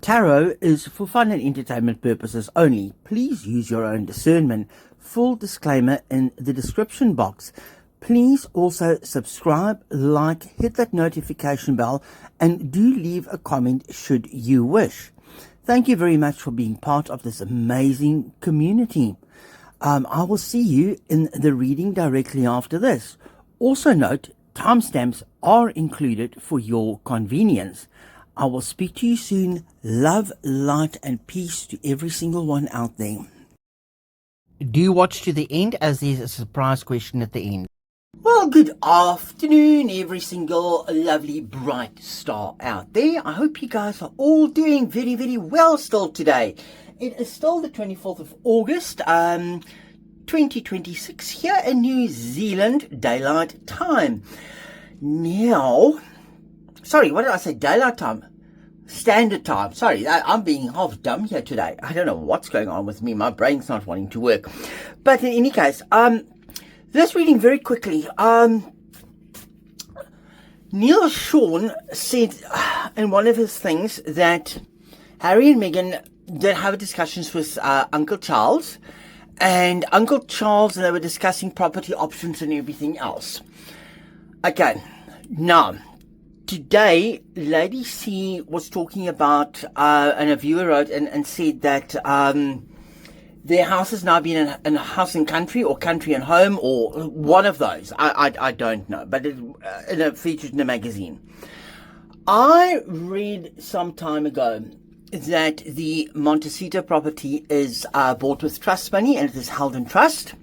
Tarot is for fun and entertainment purposes only. Please use your own discernment. Full disclaimer in the description box. Please also subscribe, like, hit that notification bell, and do leave a comment should you wish. Thank you very much for being part of this amazing community. I will see you in the reading directly after this. Also note, timestamps are included for your convenience. I will speak to you soon. Love, light, and peace to every single one out there. Do watch to the end, as there's a surprise question at the end. Well, good afternoon, every single lovely bright star out there. I hope you guys are all doing very, very well still today. It is still the 24th of August, 2026 here in New Zealand, daylight time. Now, sorry, what did I say? Daylight time? Standard time. Sorry, I'm being half dumb here today. I don't know what's going on with me. My brain's not wanting to work. But in any case, this reading very quickly. Neil Sean said in one of his things that Harry and Meghan did have discussions with Uncle Charles. And Uncle Charles, and they were discussing property options and everything else. Okay, now, today, Lady C was talking about, and a viewer wrote and said that their house has now been in house and country, or country and home, or one of those. I don't know, but it featured in a magazine. I read some time ago that the Montecito property is bought with trust money and it is held in trust.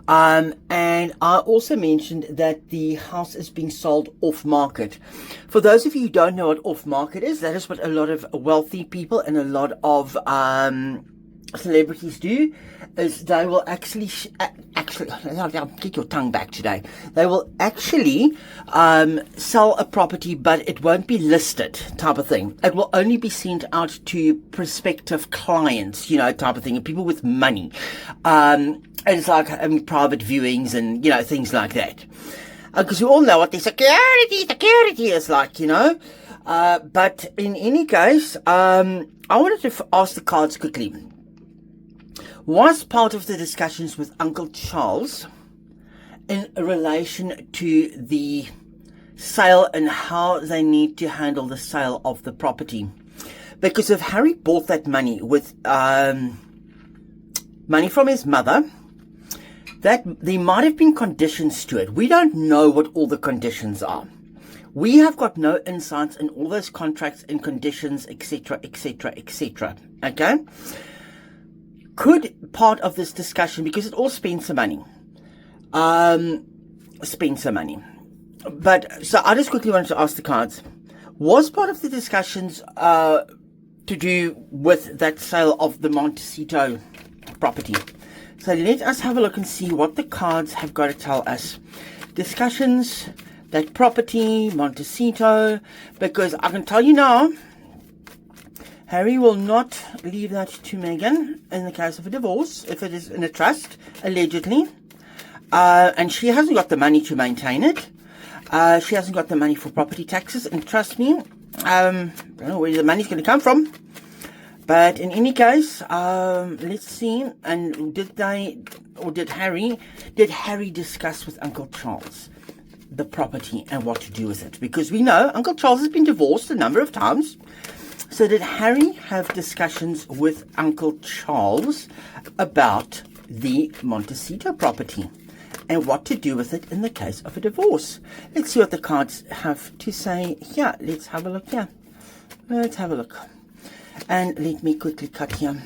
And I also mentioned that the house is being sold off market. For those of you who don't know what off market is, that is what a lot of wealthy people and a lot of celebrities do, is they will actually I'll get your tongue back today. They will actually sell a property, but it won't be listed, type of thing. It will only be sent out to prospective clients, type of thing, and people with money. It's like having private viewings and, things like that. Because we all know what the security is like, But in any case, I wanted to ask the cards quickly. Was part of the discussions with Uncle Charles in relation to the sale and how they need to handle the sale of the property? Because if Harry bought that money with money from his mother, that there might have been conditions to it. We don't know what all the conditions are. We have got no insights in all those contracts and conditions, etc., etc., etc. Okay? Could part of this discussion, because it all Spencer money, Spencer money. But, so I just quickly wanted to ask the cards, was part of the discussions to do with that sale of the Montecito property? So let us have a look and see what the cards have got to tell us. Discussions, that property, Montecito, because I can tell you now, Harry will not leave that to Meghan in the case of a divorce, if it is in a trust, allegedly. And she hasn't got the money to maintain it. She hasn't got the money for property taxes. And trust me, I don't know where the money's going to come from. But in any case, let's see. And did Harry discuss with Uncle Charles the property and what to do with it? Because we know Uncle Charles has been divorced a number of times. So did Harry have discussions with Uncle Charles about the Montecito property and what to do with it in the case of a divorce? Let's see what the cards have to say here. Let's have a look here. Let's have a look. And let me quickly cut here.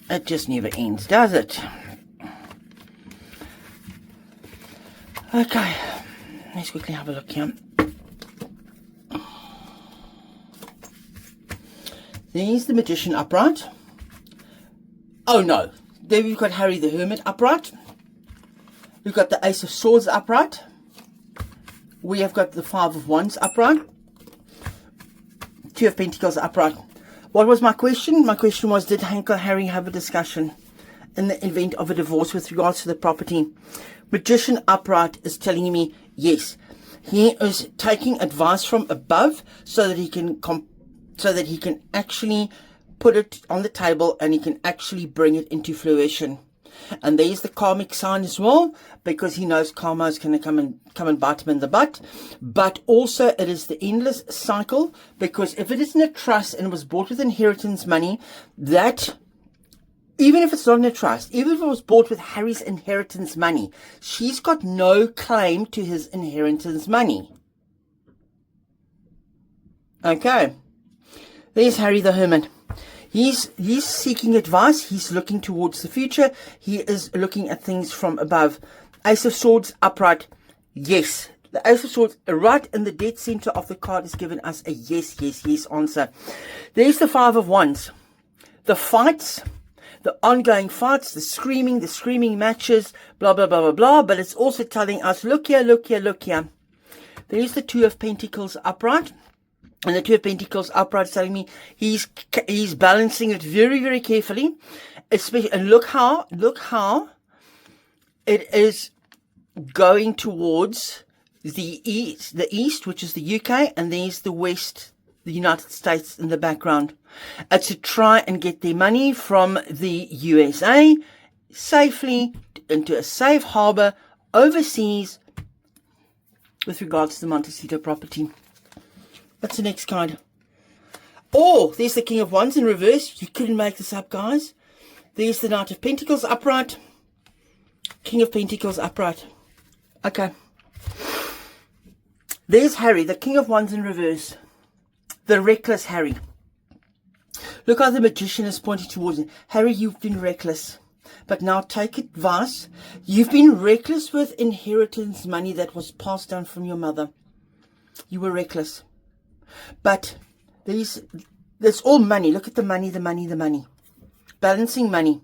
It just never ends, does it? Okay. Let's quickly have a look here. There's the Magician upright. Oh no. There we've got Harry the Hermit upright. We've got the Ace of Swords upright. We have got the Five of Wands upright. Two of Pentacles upright. What was my question? My question was, did Harry have a discussion in the event of a divorce with regards to the property? Magician upright is telling me, yes, He is taking advice from above so that he can actually put it on the table and he can actually bring it into fruition. And there's the karmic sign as well, because he knows karma is going to come and bite him in the butt. But also it is the endless cycle, because if it isn't a trust and it was bought with inheritance money, that, even if it's not in a trust, even if it was bought with Harry's inheritance money, she's got no claim to his inheritance money. Okay. There's Harry the Hermit. He's seeking advice. He's looking towards the future. He is looking at things from above. Ace of Swords upright. Yes. The Ace of Swords right in the dead center of the card is giving us a yes, yes, yes answer. There's the Five of Wands. The fights, the ongoing fights, the screaming matches, blah, blah, blah, blah, blah. But it's also telling us, look here, look here, look here. There's the Two of Pentacles upright. And the Two of Pentacles upright is telling me he's balancing it very, very carefully. Especially, and look how it is going towards the east, which is the UK, and there's the west, the United States in the background. It's to try and get their money from the USA safely into a safe harbor overseas with regards to the Montecito property. What's the next card? Oh, there's the King of Wands in reverse. You couldn't make this up, guys. There's the Knight of Pentacles upright. King of Pentacles upright. Okay. There's Harry, the King of Wands in reverse. The reckless Harry. Look how the Magician is pointing towards him. Harry, you've been reckless. But now take advice. You've been reckless with inheritance money that was passed down from your mother. You were reckless. But there's all money. Look at the money, the money, the money. Balancing money.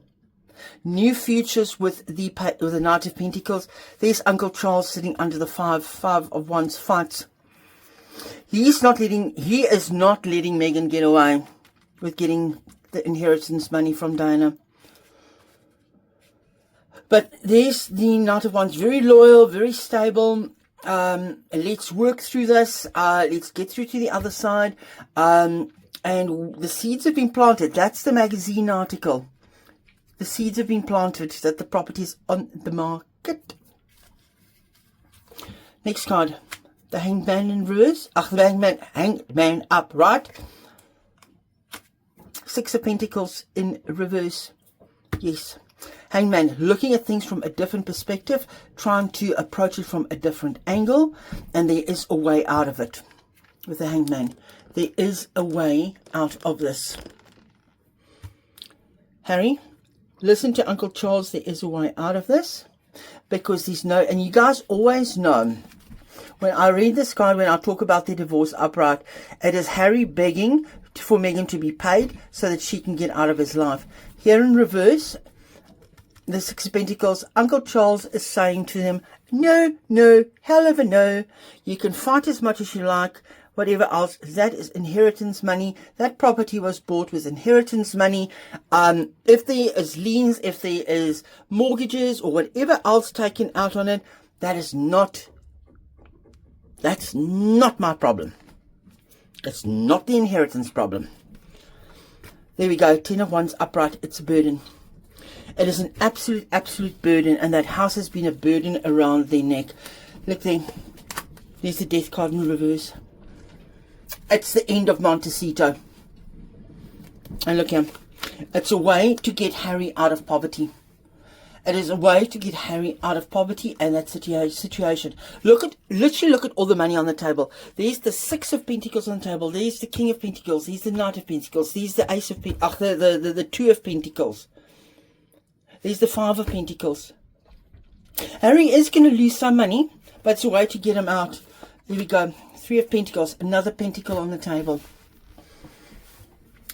New futures with the Knight of Pentacles. There's Uncle Charles sitting under the Five of Wands fights. He is not letting Meghan get away with getting the inheritance money from Diana. But there's the Knight of Wands, very loyal, very stable. Let's work through this. Let's get through to the other side. And the seeds have been planted. That's the magazine article. The seeds have been planted that the property is on the market. Next card. The Hanged Man in reverse. The Hanged Man upright. Six of Pentacles in reverse. Yes. Hangman, looking at things from a different perspective, trying to approach it from a different angle, and there is a way out of it. With the Hangman, there is a way out of this. Harry, listen to Uncle Charles, there is a way out of this, because there's no, and you guys always know, when I read this card, when I talk about the divorce upright, it is Harry begging for Meghan to be paid so that she can get out of his life. Here in reverse, the Six of Pentacles, Uncle Charles is saying to him, no, no, hell of a no. You can fight as much as you like, whatever else. That is inheritance money. That property was bought with inheritance money. If there is liens, if there is mortgages or whatever else taken out on it, that's not my problem. That's not the inheritance problem. There we go. 10 of Wands upright. It's a burden. It is an absolute burden, and that house has been a burden around their neck. Look there. There's the Death card in reverse. It's the end of Montecito. And look here. It's a way to get Harry out of poverty. It is a way to get Harry out of poverty and that situation. Literally look at all the money on the table. There's the Six of Pentacles on the table. There's the King of Pentacles. There's the Knight of Pentacles. There's the Ace of Pentacles. The Two of Pentacles. There's the Five of Pentacles. Harry is going to lose some money, but it's a way to get him out. There we go. Three of Pentacles. Another Pentacle on the table.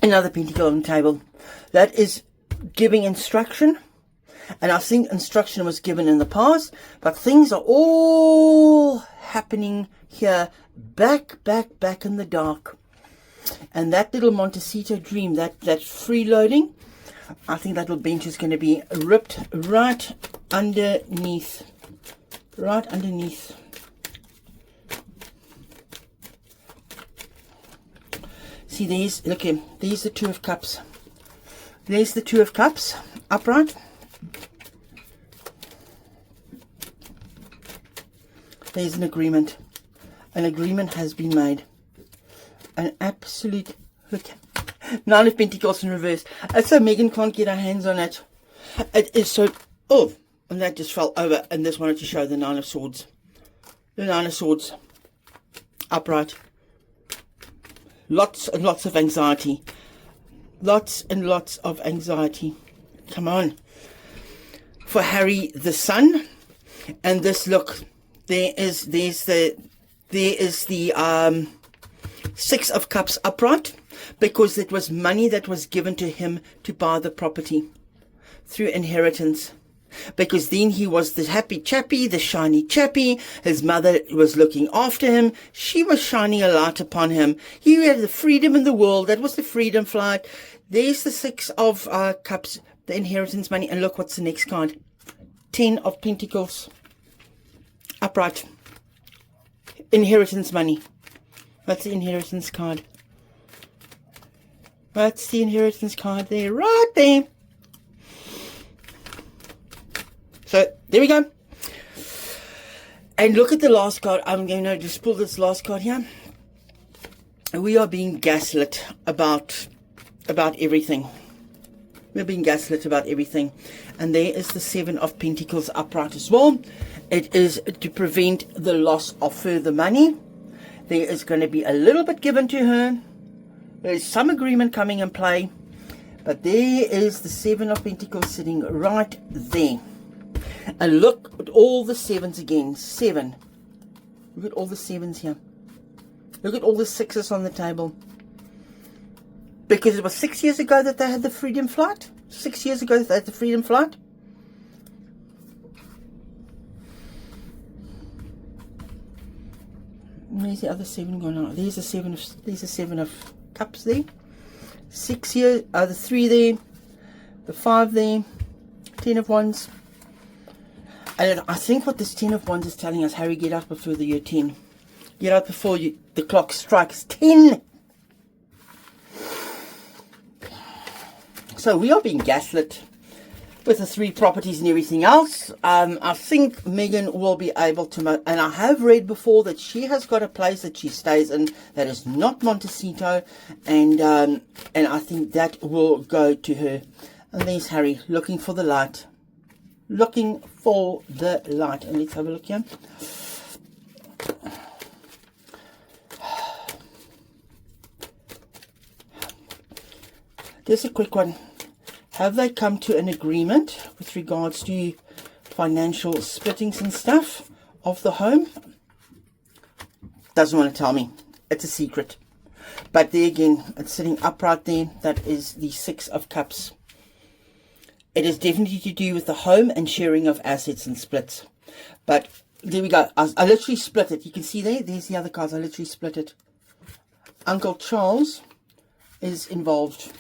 Another Pentacle on the table. That is giving instruction. And I think instruction was given in the past. But things are all happening here. Back in the dark. And that little Montecito dream, that freeloading, I think that little bench is going to be ripped right underneath. Right underneath. see, look here, there's the Two of Cups. There's the Two of Cups, upright. There's an agreement. An agreement has been made. An absolute, look, Nine of Pentacles in reverse. So Meghan can't get her hands on it. It is so, oh, and that just fell over. And this wanted to show the Nine of Swords. The Nine of Swords, upright. Lots and lots of anxiety. Lots and lots of anxiety. Come on. For Harry, the son. And this, look, there is the Six of Cups upright, because it was money that was given to him to buy the property through inheritance. Because then he was the happy chappy, the shiny chappy. His mother was looking after him. She was shining a light upon him. He had the freedom in the world. That was the freedom flight. There's the Six of Cups, the inheritance money. And look, what's the next card? Ten of Pentacles upright. Inheritance money. That's the inheritance card. That's the inheritance card there, right there. So, there we go. And look at the last card. I'm going to just pull this last card here. We are being gaslit about everything. We're being gaslit about everything. And there is the Seven of Pentacles upright as well. It is to prevent the loss of further money. There is going to be a little bit given to her. There is some agreement coming in play. But there is the Seven of Pentacles sitting right there. And look at all the sevens again. Seven. Look at all the sevens here. Look at all the sixes on the table. Because it was 6 years ago that they had the freedom flight. 6 years ago that they had the freedom flight. Where's the other seven going on? There's a seven of cups there. 6 years, the three there, the five there, 10 of wands. And I think what this 10 of wands is telling us, Harry, get out before the year 10. Get out before the clock strikes 10. So we are being gaslit with the 3 properties and everything else. I think Meghan will be able to, and I have read before that she has got a place that she stays in that is not Montecito, and I think that will go to her. And there's Harry looking for the light. Looking for the light. And let's have a look here. Just a quick one. Have they come to an agreement with regards to financial splittings and stuff of the home? Doesn't want to tell me. It's a secret. But there again, it's sitting upright there. That is the Six of Cups. It is definitely to do with the home and sharing of assets and splits. But there we go. I literally split it. You can see there. There's the other cards. I literally split it. Uncle Charles is involved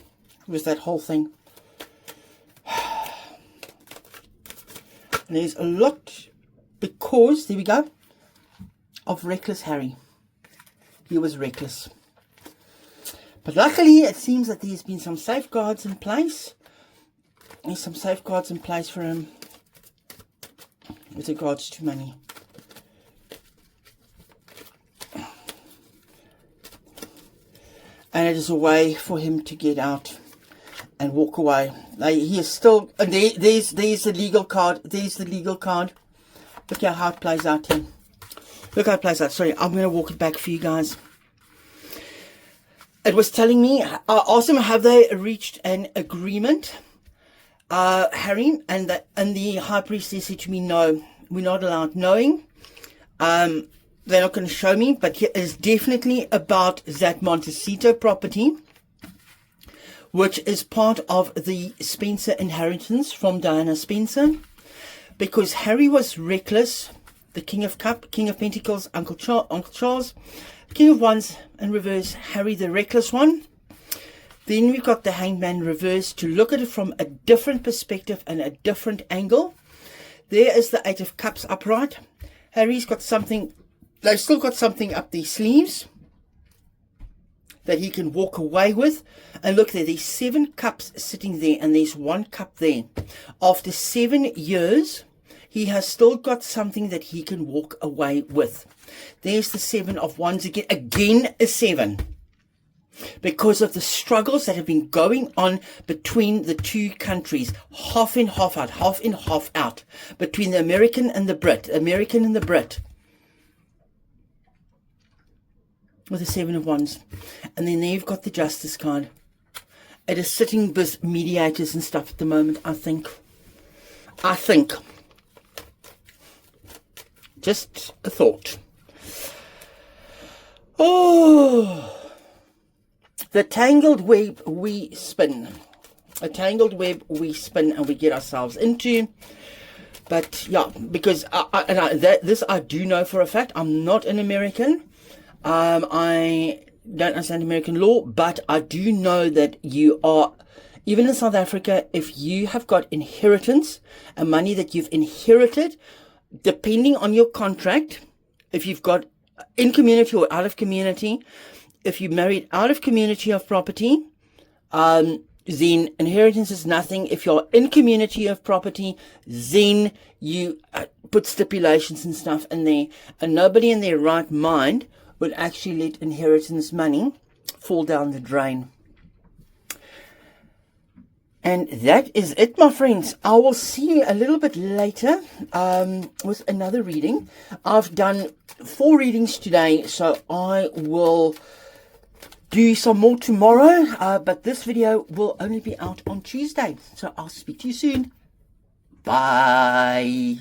with that whole thing. And there's a lot, because, there we go, of reckless Harry. He was reckless. But luckily, it seems that there's been some safeguards in place. There's some safeguards in place for him with regards to money. And it is a way for him to get out and walk away. He is still, and there's the legal card. There's the legal card. Look how it plays out here. Look how it plays out. Sorry, I'm going to walk it back for you guys. It was telling me, I asked him, have they reached an agreement? Harry, and the high priestess said to me, no, we're not allowed knowing. They're not going to show me, but it is definitely about that Montecito property, which is part of the Spencer inheritance from Diana Spencer, because Harry was reckless. The King of Pentacles, Uncle Charles, King of Wands in reverse, Harry the reckless one. Then we've got the Hanged Man reversed to look at it from a different perspective and a different angle. There is the Eight of Cups upright. Harry's got something, they've still got something up their sleeves. that he can walk away with. And look there, there's 7 cups sitting there and there's 1 cup there. After 7 years, he has still got something that he can walk away with. There's the 7 of Wands again. Again, a 7. Because of the struggles that have been going on between the two countries. Half in, half out. Half in, half out. Between the American and the Brit. American and the Brit. With the 7 of Wands. And then there you've got the Justice card. It is sitting with mediators and stuff at the moment, I think. Just a thought. Oh, the tangled web we spin. A tangled web we spin and we get ourselves into. But yeah, because this I do know for a fact. I'm not an American. I don't understand American law, but I do know that you are, even in South Africa, if you have got inheritance and money that you've inherited, depending on your contract, if you've got in community or out of community, if you married out of community of property, then inheritance is nothing. If you're in community of property, then you put stipulations and stuff in there, and nobody in their right mind would actually let inheritance money fall down the drain. And that is it, my friends. I will see you a little bit later with another reading. I've done 4 readings today, so I will do some more tomorrow. But this video will only be out on Tuesday. So I'll speak to you soon. Bye.